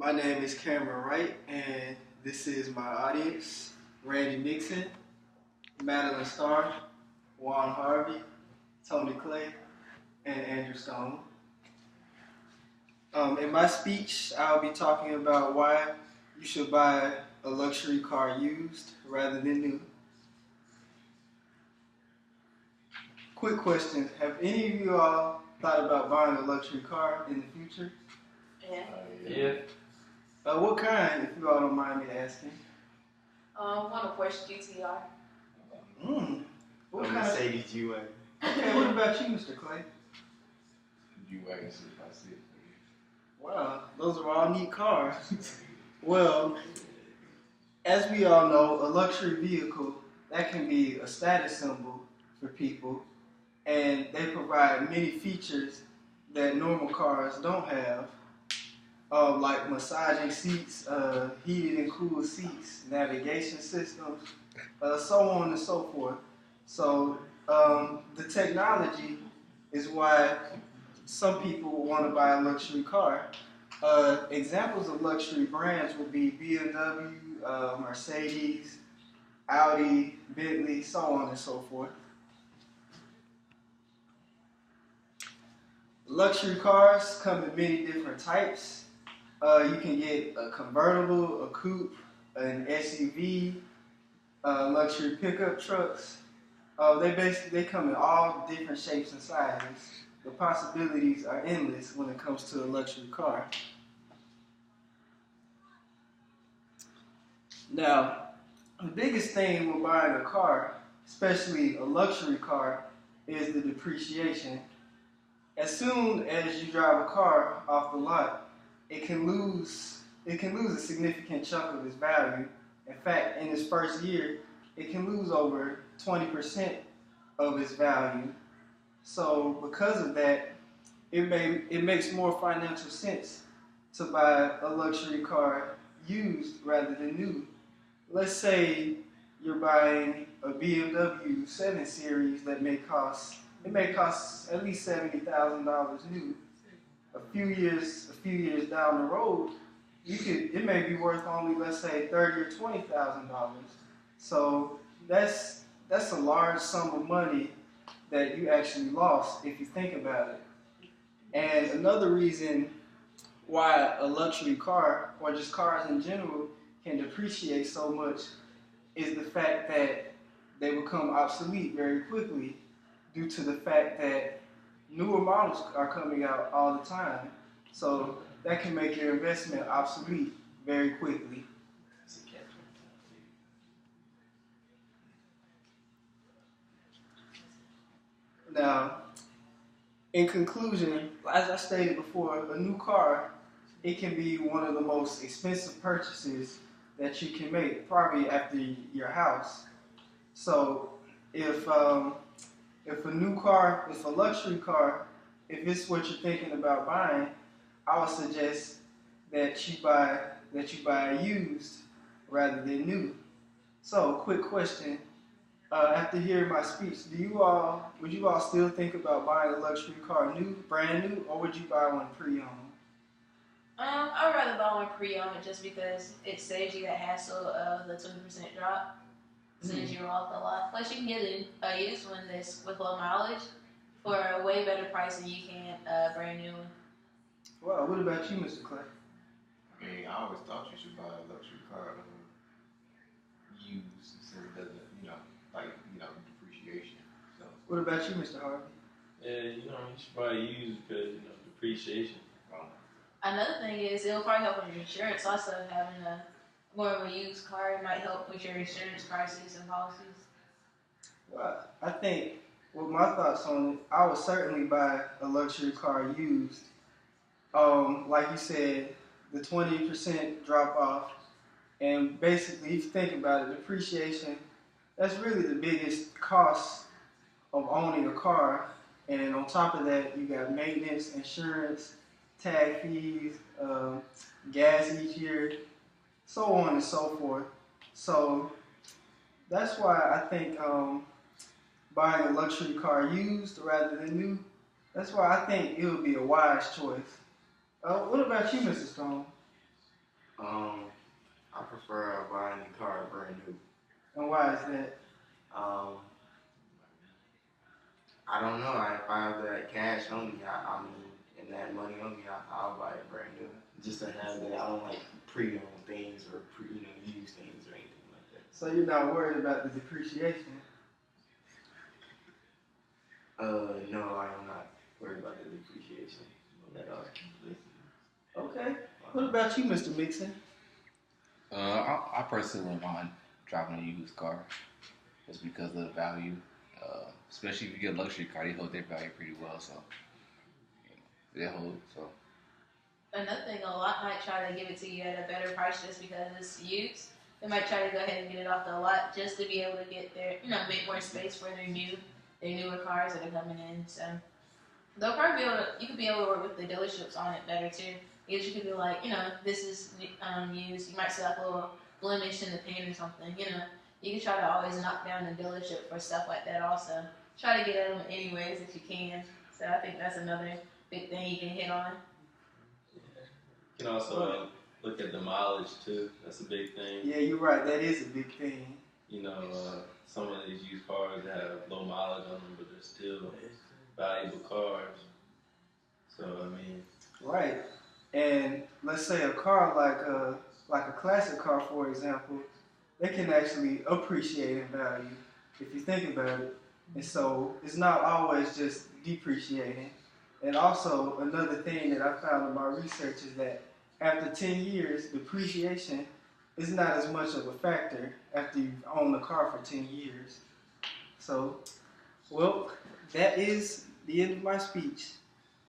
My name is Cameron Wright, and this is my audience: Randy Nixon, Madeline Starr, Juan Harvey, Tony Clay, and Andrew Stone. In my speech, I'll be talking about why you should buy a luxury car used rather than new. Quick question: have any of you all thought about buying a luxury car in the future? Yeah. Yeah. What kind, if you all don't mind me asking? Want a Porsche GTR. What A kind of... Mercedes G-Wagon. Okay, what about you, Mr. Clay? G-Wagon 6x6. Wow, those are all neat cars. Well, as we all know, a luxury vehicle, that can be a status symbol for people, and they provide many features that normal cars don't have, like massaging seats, heated and cooled seats, navigation systems, so on and so forth. So the technology is why some people want to buy a luxury car. Examples of luxury brands would be BMW, Mercedes, Audi, Bentley, so on and so forth. Luxury cars come in many different types. You can get a convertible, a coupe, an SUV, luxury pickup trucks. They come in all different shapes and sizes. The possibilities are endless when it comes to a luxury car. Now, the biggest thing with buying a car, especially a luxury car, is the depreciation. As soon as you drive a car off the lot, it can lose a significant chunk of its value. In fact, in its first year, it can lose over 20% of its value. So because of that, it makes more financial sense to buy a luxury car used rather than new. Let's say you're buying a BMW 7 Series that may cost at least $70,000 new. A few years down the road, it may be worth only, let's say, $30,000 or $20,000. So that's a large sum of money that you actually lost if you think about it. And another reason why a luxury car, or just cars in general, can depreciate so much is the fact that they become obsolete very quickly due to the fact that newer models are coming out all the time. So that can make your investment obsolete very quickly. Now, in conclusion, as I stated before, a new car, it can be one of the most expensive purchases that you can make, probably after your house. So if a luxury car, if it's what you're thinking about buying, I would suggest that you buy used rather than new. So, quick question: after hearing my speech, would you all still think about buying a luxury car brand new, or would you buy one pre-owned? I'd rather buy one pre-owned just because it saves you the hassle of the 20% drop as soon as you're off the lot. Plus, you can get a used one that's with low mileage for a way better price than you can a brand new one. Well, what about you, Mr. Clay? I mean, I always thought you should buy a luxury car used since it doesn't, depreciation. So. What about you, Mr. Harvey? Yeah, you should buy used because, depreciation. Another thing is it'll probably help with your insurance. Also, having more of a used car might help with your insurance prices and policies. Well, I think, with my thoughts on it, I would certainly buy a luxury car used. Like you said, the 20% drop off, and basically, if you think about it, depreciation, that's really the biggest cost of owning a car. And on top of that, you got maintenance, insurance, tag fees, gas each year, so on and so forth. So that's why I think buying a luxury car used rather than new, that's why I think it would be a wise choice. What about you, Mrs. Stone? I prefer buying the car brand new. And why is that? I don't know. If I have that cash on me, and that money on me, I'll buy it brand new. Just to have that. I don't like pre-owned things or used things or anything like that. So you're not worried about the depreciation? No, I am not worried about the depreciation at all. Okay. What about you, Mr. Mixon? I personally wouldn't mind driving a used car just because of the value. Especially if you get a luxury car, they hold their value pretty well. So, they hold. So, Another thing, a lot might try to give it to you at a better price just because it's used. They might try to go ahead and get it off the lot just to be able to get their, make more space for their newer cars that are coming in. So they'll probably you could be able to work with the dealerships on it better too. Because you could be like, this is used. You might see like a little blemish in the paint or something. You can try to always knock down the dealership for stuff like that. Also, try to get at them anyways if you can. So I think that's another big thing you can hit on. You can also look at the mileage too. That's a big thing. Yeah, you're right. That is a big thing. Some of these used cars that have low mileage on them, but they're still valuable cars. So Right. And let's say a car like a classic car, for example, they can actually appreciate in value if you think about it. And so it's not always just depreciating. And also another thing that I found in my research is that after 10 years, depreciation is not as much of a factor after you've owned the car for 10 years. So, well, that is the end of my speech.